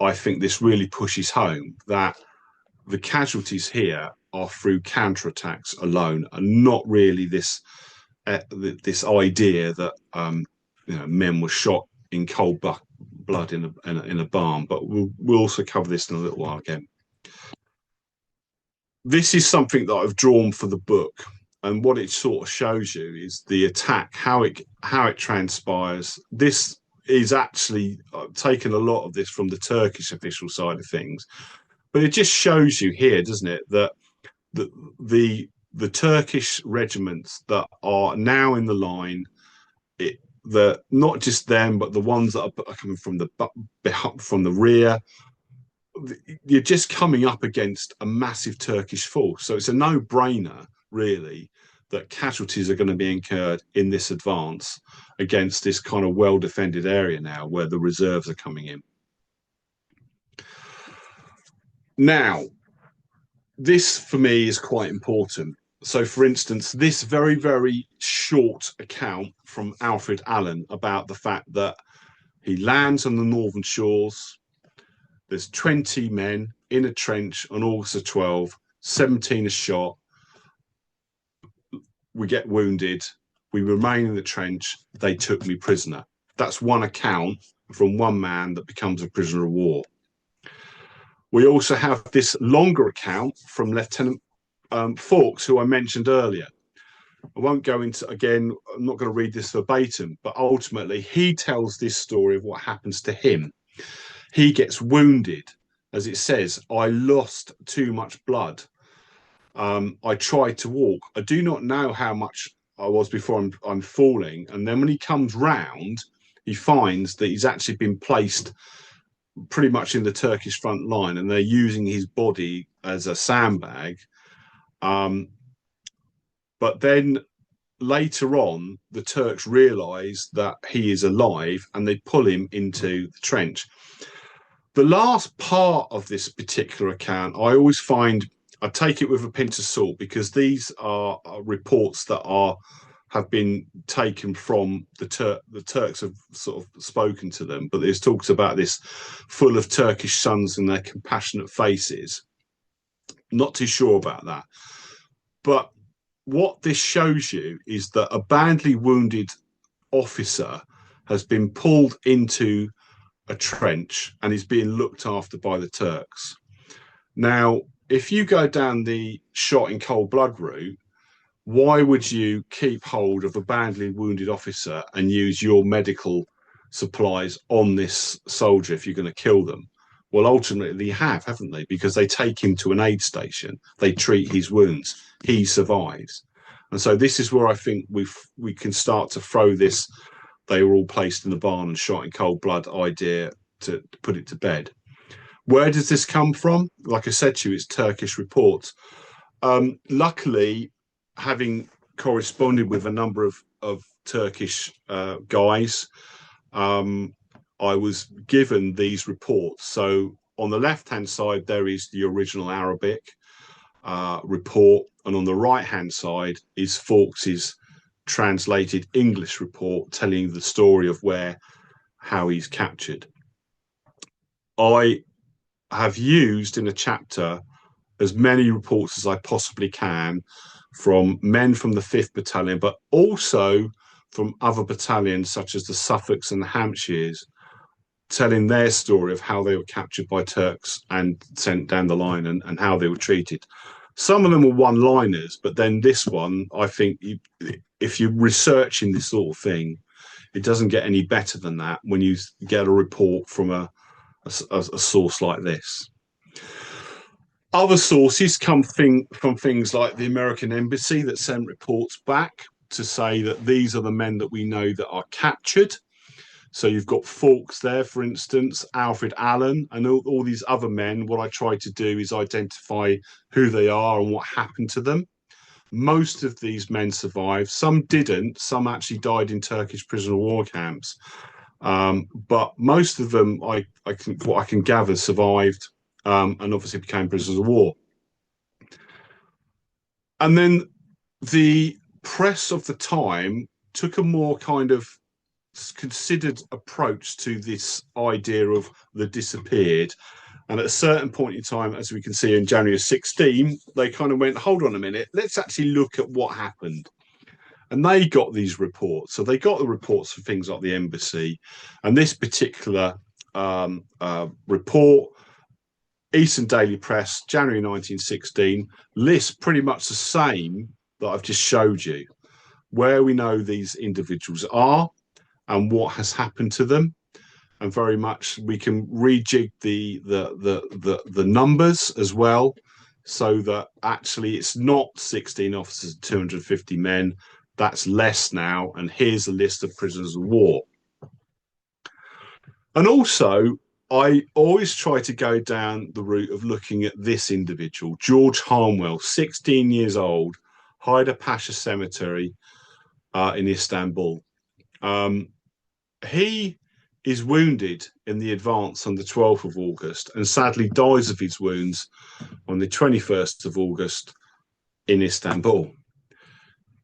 I think this really pushes home that the casualties here are through counterattacks alone, and not really this idea that men were shot in cold blood in a barn. But we'll also cover this in a little while again. This is something that I've drawn for the book, and what it sort of shows you is the attack, how it transpires. This is actually taken a lot of this from the Turkish official side of things, but it just shows you here, doesn't it, that the Turkish regiments that are now in the line, not just them, but the ones that are coming from the rear, you're just coming up against a massive Turkish force. So it's a no-brainer, really, that casualties are going to be incurred in this advance against this kind of well-defended area now where the reserves are coming in. Now, this for me is quite important. So, for instance, this very, very short account from Alfred Allen about the fact that he lands on the northern shores. There's 20 men, in a trench on August the 12th, 17 are shot, we get wounded, we remain in the trench, they took me prisoner. That's one account from one man that becomes a prisoner of war. We also have this longer account from Lieutenant Fawkes, who I mentioned earlier. I won't go into, again, I'm not going to read this verbatim, but ultimately he tells this story of what happens to him. He gets wounded. As it says, I lost too much blood. I tried to walk. I do not know how much I was before I'm falling. And then when he comes round, he finds that he's actually been placed pretty much in the Turkish front line, and they're using his body as a sandbag. But then later on, the Turks realise that he is alive and they pull him into the trench. The last part of this particular account, I always find, I take it with a pinch of salt, because these are reports that have been taken from the Turks have sort of spoken to them, but there's talks about this full of Turkish sons and their compassionate faces. Not too sure about that. But what this shows you is that a badly wounded officer has been pulled into a trench and is being looked after by the Turks. Now, if you go down the shot in cold blood route, why would you keep hold of a badly wounded officer and use your medical supplies on this soldier if you're going to kill them? Well, ultimately they have, haven't they? Because they take him to an aid station, they treat his wounds, he survives. And so this is where I think we can start to throw this, they were all placed in the barn and shot in cold blood idea to put it to bed. Where does this come from? Like I said to you, it's Turkish reports. Luckily, having corresponded with a number of Turkish guys, I was given these reports. So on the left-hand side, there is the original Arabic report, and on the right-hand side is Fawkes's translated English report telling the story of how he's captured. I have used in a chapter as many reports as I possibly can from men from the 5th Battalion, but also from other battalions such as the Suffolks and the Hampshires, telling their story of how they were captured by Turks and sent down the line, and how they were treated. Some of them were one-liners, but then this one, I think, if you're researching this sort of thing, it doesn't get any better than that when you get a report from a source like this. Other sources come from things like the American Embassy that sent reports back to say that these are the men that we know that are captured. So you've got Fawkes there, for instance, Alfred Allen, and all these other men. What I try to do is identify who they are and what happened to them. Most of these men survived. Some didn't. Some actually died in Turkish prisoner of war camps. But most of them, what I can gather, survived and obviously became prisoners of war. And then the press of the time took a more kind of considered approach to this idea of the disappeared. And at a certain point in time, as we can see in January 16, they kind of went, hold on a minute, let's actually look at what happened. And they got these reports. So they got the reports for things like the embassy. And this particular report, Eastern Daily Press, January 1916, lists pretty much the same that I've just showed you, where we know these individuals are and what has happened to them. And very much we can rejig the numbers as well, so that actually it's not 16 officers and 250 men. That's less now. And here's a list of prisoners of war. And also, I always try to go down the route of looking at this individual, George Harnwell, 16 years old, Hyder Pasha Cemetery in Istanbul. He is wounded in the advance on the 12th of August and sadly dies of his wounds on the 21st of August in Istanbul.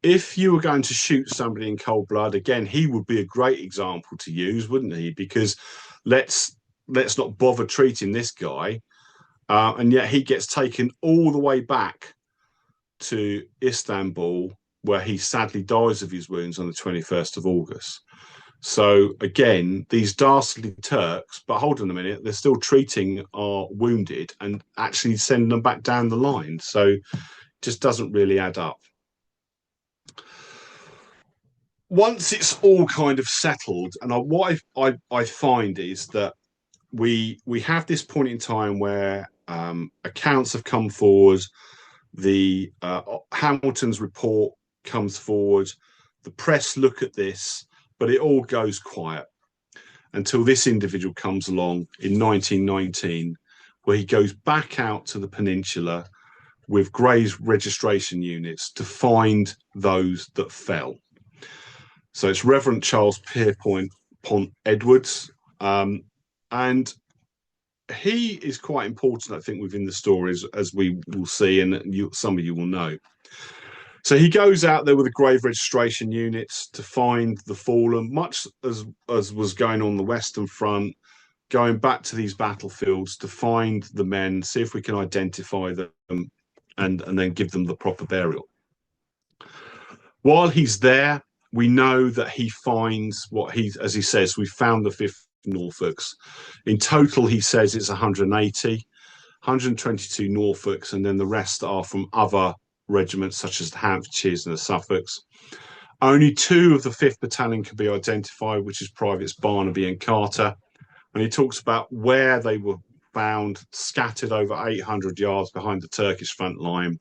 If you were going to shoot somebody in cold blood, again, he would be a great example to use, wouldn't he? Because let's not bother treating this guy. And yet he gets taken all the way back to Istanbul, where he sadly dies of his wounds on the 21st of August. So again, these dastardly Turks, but hold on a minute, they're still treating our wounded and actually sending them back down the line. So it just doesn't really add up. Once it's all kind of settled, and what I find is that we have this point in time where accounts have come forward, the Hamilton's report comes forward, the press look at this, but it all goes quiet until this individual comes along in 1919, where he goes back out to the peninsula with Graves registration units to find those that fell. So it's Reverend Charles Pierpont Edwards, and he is quite important, I think, within the stories, as we will see, and some of you will know. So he goes out there with the grave registration units to find the fallen, much as was going on the Western Front, going back to these battlefields to find the men, see if we can identify them, and then give them the proper burial. While he's there, we know that he finds as he says, we found the 5th Norfolks. In total, he says it's 180, 122 Norfolks, and then the rest are from other regiments such as the Hampshires and the Suffolks. Only 2 of the 5th Battalion can be identified, which is Privates Barnaby and Carter. And he talks about where they were found, scattered over 800 yards behind the Turkish front line.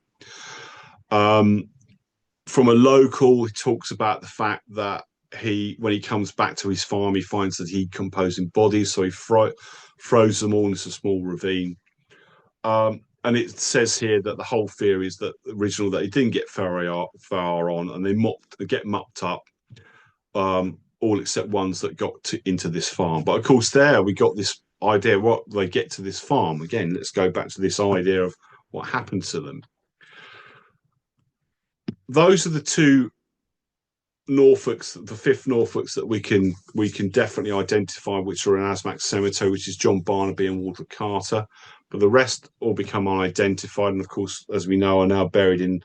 From a local, he talks about the fact that when he comes back to his farm, he finds that he decomposing bodies, so he throws them all into a small ravine. And it says here that the whole theory is that that he didn't get far on, and they get mopped up, all except ones that got into this farm. But of course, there we got this idea what they get to this farm. Again, let's go back to this idea of what happened to them. Those are the 2 Norfolks, the 5th Norfolks, that we can definitely identify, which are in Asmack Cemetery, which is John Barnaby and Walter Carter. But the rest all become unidentified, and of course, as we know, are now buried in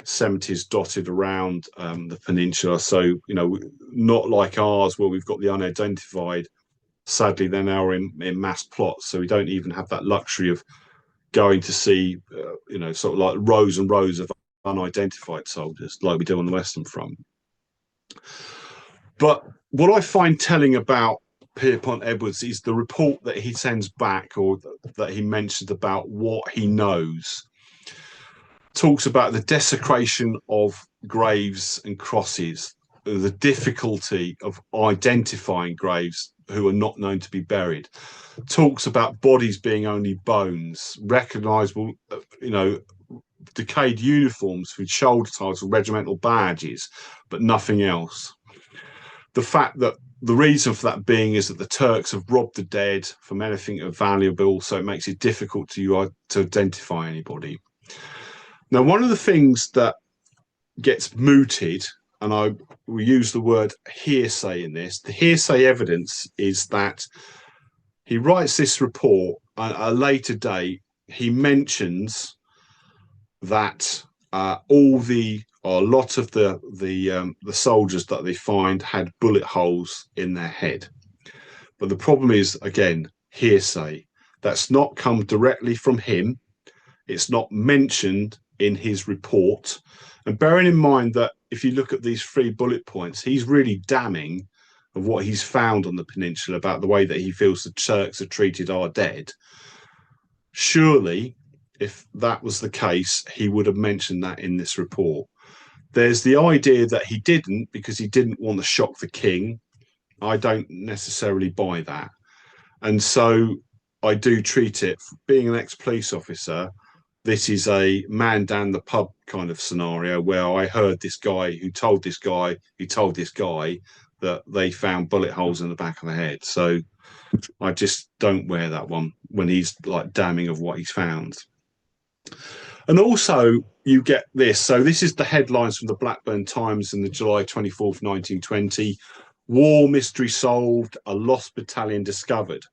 cemeteries dotted around the peninsula. So, not like ours where we've got the unidentified. Sadly, they're now in mass plots, so we don't even have that luxury of going to see, sort of like rows and rows of unidentified soldiers like we do on the Western Front. But what I find telling about Pierpont Edwards is the report that he sends back, or that he mentions about what he knows. Talks about the desecration of graves and crosses, the difficulty of identifying graves who are not known to be buried. Talks about bodies being only bones, recognizable, decayed uniforms with shoulder titles, regimental badges, but nothing else. The fact that the reason for that being is that the Turks have robbed the dead from anything valuable, so it makes it difficult to identify anybody. Now, one of the things that gets mooted, and we use the word hearsay in this, the hearsay evidence is that he writes this report at a later date. He mentions that a lot of the soldiers that they find had bullet holes in their head. But the problem is, again, hearsay. That's not come directly from him. It's not mentioned in his report. And bearing in mind that if you look at these 3 bullet points, he's really damning of what he's found on the peninsula about the way that he feels the Turks have treated our dead. Surely, if that was the case, he would have mentioned that in this report. There's the idea that he didn't because he didn't want to shock the king. I don't necessarily buy that. And so I do treat it, being an ex-police officer, this is a man down the pub kind of scenario where I heard this guy who told this guy that they found bullet holes in the back of the head. So I just don't wear that one when he's like damning of what he's found. And also you get this. So this is the headlines from the Blackburn Times in the July 24th, 1920. War mystery solved, a lost battalion discovered.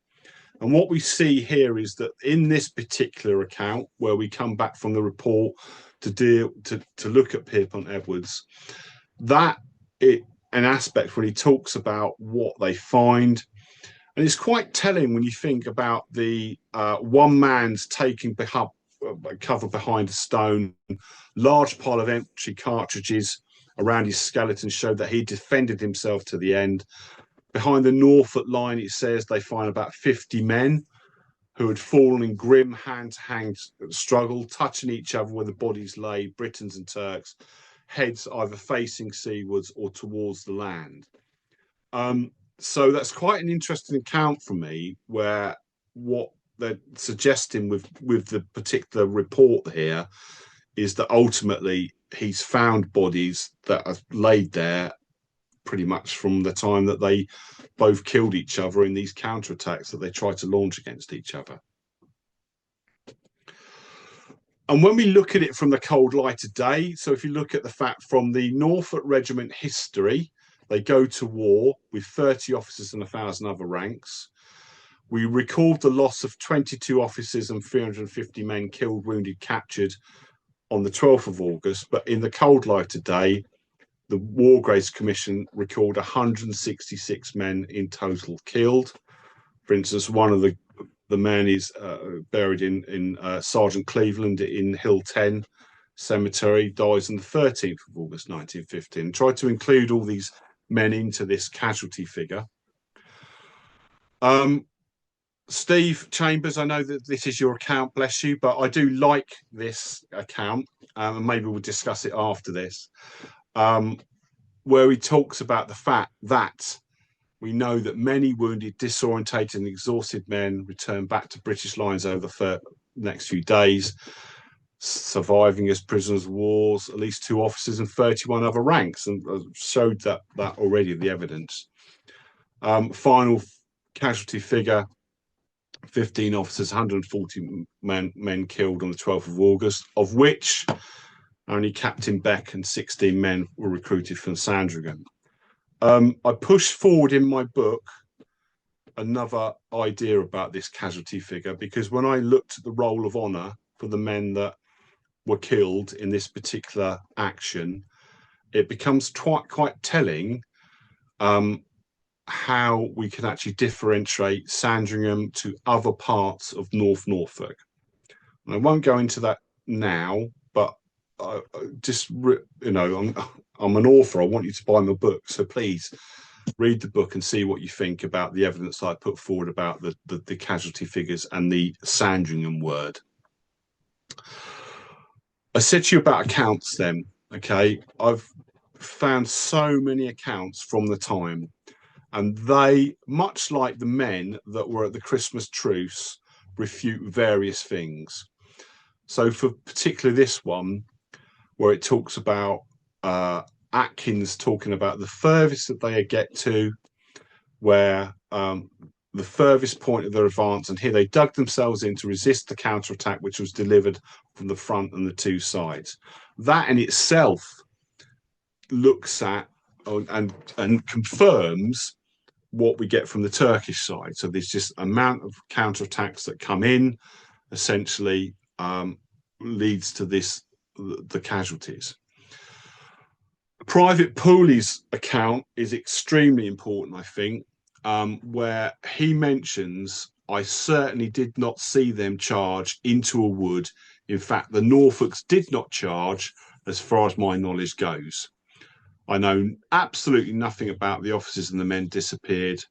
And what we see here is that in this particular account, where we come back from the report to look at Pierpont Edwards, that an aspect when he talks about what they find. And it's quite telling when you think about the one man's taking cover behind a stone, large pile of empty cartridges around his skeleton showed that he defended himself to the end. Behind the Norfolk line, it says they find about 50 men who had fallen in grim hand-to-hand struggle, touching each other where the bodies lay, Britons and Turks, heads either facing seawards or towards the land. So that's quite an interesting account for me, where what they're suggesting with the particular report here is that ultimately he's found bodies that are laid there pretty much from the time that they both killed each other in these counterattacks that they tried to launch against each other. And when we look at it from the cold light today, so if you look at the fact from the Norfolk Regiment history, they go to war with 30 officers and 1,000 other ranks. We record the loss of 22 officers and 350 men killed, wounded, captured on the 12th of August. But in the cold light today, the War Graves Commission record 166 men in total killed. For instance, one of the men is buried in Sergeant Cleveland in Hill 10 Cemetery, dies on the 13th of August 1915. Tried to include all these men into this casualty figure. Steve Chambers, I know that this is your account, bless you, but I do like this account, and maybe we'll discuss it after this. Where he talks about the fact that we know that many wounded, disorientated and exhausted men returned back to British lines over the next few days, surviving as prisoners of war, at least 2 officers and 31 other ranks, and showed that already, the evidence. Final casualty figure, 15 officers, 140 men killed on the 12th of August, of which only Captain Beck and 16 men were recruited from Sandringham. I pushed forward in my book another idea about this casualty figure, because when I looked at the roll of honour for the men that were killed in this particular action, it becomes quite telling how we can actually differentiate Sandringham to other parts of North Norfolk. And I won't go into that now, but I'm an author. I want you to buy my book, so please read the book and see what you think about the evidence that I put forward about the casualty figures and the Sandringham word. I said to you about accounts then, okay? I've found so many accounts from the time, and they, much like the men that were at the Christmas truce, refute various things. So for particularly this one, where it talks about Atkins talking about the furthest that they get to, where the furthest point of their advance, and here they dug themselves in to resist the counterattack which was delivered from the front and the 2 sides. That in itself looks at and confirms what we get from the Turkish side. So there's just amount of counterattacks that come in, essentially leads to the casualties. Private Pooley's account is extremely important, I think, where he mentions, I certainly did not see them charge into a wood. In fact, the Norfolks did not charge, as far as my knowledge goes. I know absolutely nothing about the officers and the men disappeared.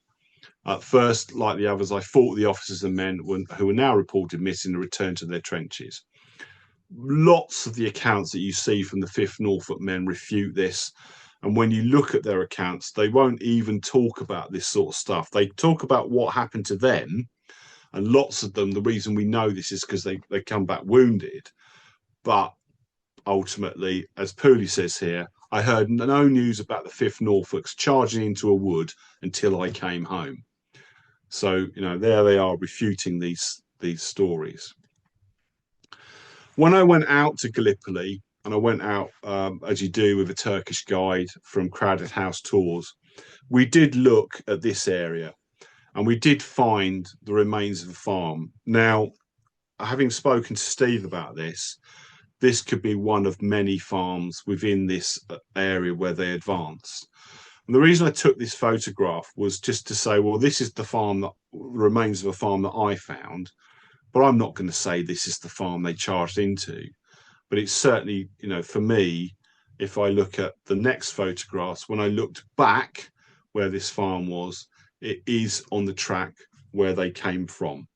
At first, like the others, I thought the officers and men who were now reported missing returned to their trenches. Lots of the accounts that you see from the 5th Norfolk men refute this. And when you look at their accounts, they won't even talk about this sort of stuff. They talk about what happened to them. And lots of them, the reason we know this is because they come back wounded. But ultimately, as Pooley says here, I heard no news about the 5th Norfolks charging into a wood until I came home. So, there they are refuting these stories. When I went out to Gallipoli, and I went out, as you do, with a Turkish guide from Crowded House Tours, we did look at this area. and we did find the remains of a farm. Now, having spoken to Steve about this could be one of many farms within this area where they advanced. And the reason I took this photograph was just to say, well, this is the farm, that remains of a farm that I found, but I'm not going to say this is the farm they charged into. But it's certainly, you know, for me, if I look at the next photographs, when I looked back where this farm was, it is on the track where they came from.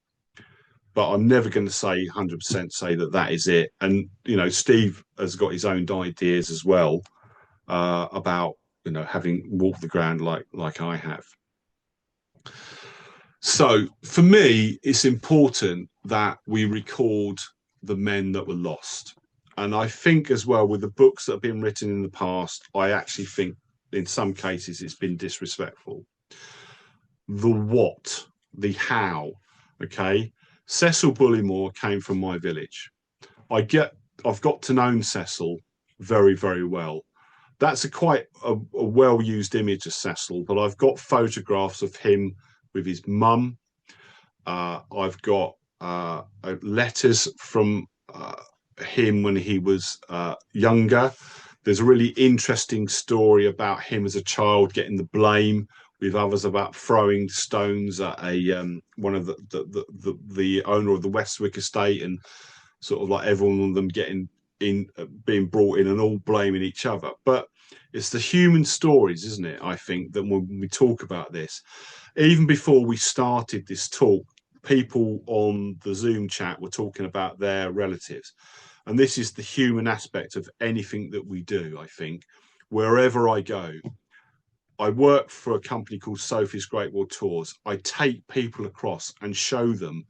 But I'm never going to say 100% say that that is it. And, you know, Steve has got his own ideas as well about, you know, having walked the ground like I have. So for me, it's important that we record the men that were lost. And I think as well, with the books that have been written in the past, I actually think in some cases it's been disrespectful. The what, the how, okay? Cecil Bullimore came from my village. I've got to know Cecil very, very well. That's quite a well-used image of Cecil, but I've got photographs of him with his mum. I've got letters from him when he was younger. There's a really interesting story about him as a child getting the blame with others about throwing stones at one of the owner of the Westwick estate, and sort of like everyone of them being brought in and all blaming each other. But it's the human stories, isn't it? I think that when we talk about this, even before we started this talk, people on the Zoom chat were talking about their relatives. And this is the human aspect of anything that we do, I think. Wherever I go, I work for a company called Sophie's Great War Tours. I take people across and show them,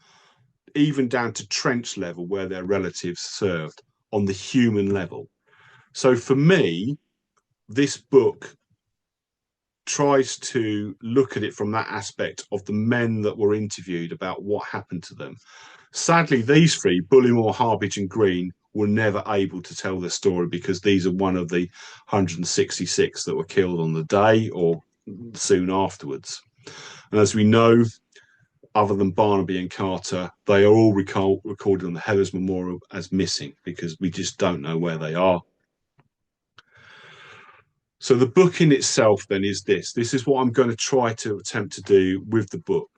even down to trench level where their relatives served, on the human level. So for me, this book tries to look at it from that aspect of the men that were interviewed about what happened to them. Sadly, these three, Bullimore, Harbidge and Green, were never able to tell their story because these are one of the 166 that were killed on the day or soon afterwards. And as we know, other than Barnaby and Carter, they are all recorded on the Hellers Memorial as missing because we just don't know where they are. So the book in itself then is this. This is what I'm going to try to attempt to do with the book.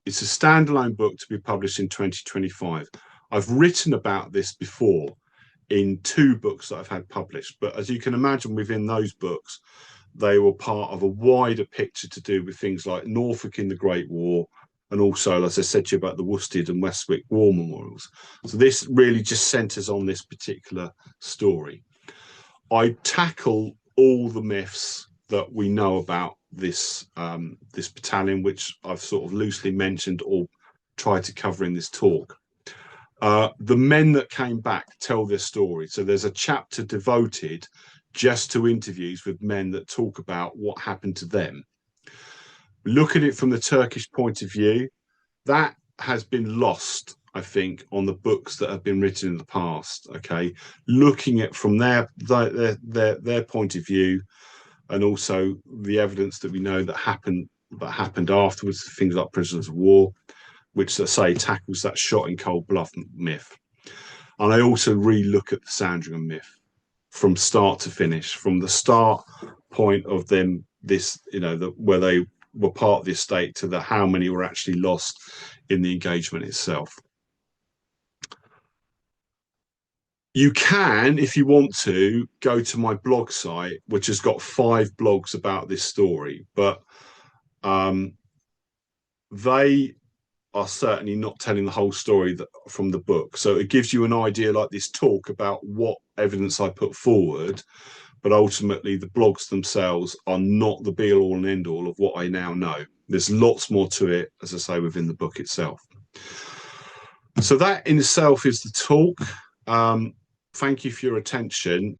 It's a standalone book to be published in 2025. I've written about this before in 2 books that I've had published, but as you can imagine, within those books, they were part of a wider picture to do with things like Norfolk in the Great War, and also, as I said to you, about the Worcester and Westwick War Memorials. So this really just centres on this particular story. I tackle all the myths that we know about this this battalion, which I've sort of loosely mentioned or tried to cover in this talk. The men that came back tell their story. So there's a chapter devoted just to interviews with men that talk about what happened to them. Look at it from the Turkish point of view. That has been lost, I think, on the books that have been written in the past. Okay, looking at from their point of view, and also the evidence that we know that happened afterwards, things like prisoners of war, which, as I say, tackles that shot in cold blood myth. And I also re-look at the Sandringham myth from start to finish, from the start point of them, this, you know, where they were part of the estate, to the how many were actually lost in the engagement itself. You can, if you want to, go to my blog site, which has got 5 blogs about this story, but they are certainly not telling the whole story from the book. So it gives you an idea, like this talk, about what evidence I put forward, but ultimately the blogs themselves are not the be all and end all of what I now know. There's lots more to it, as I say, within the book itself. So that in itself is the talk. Thank you for your attention.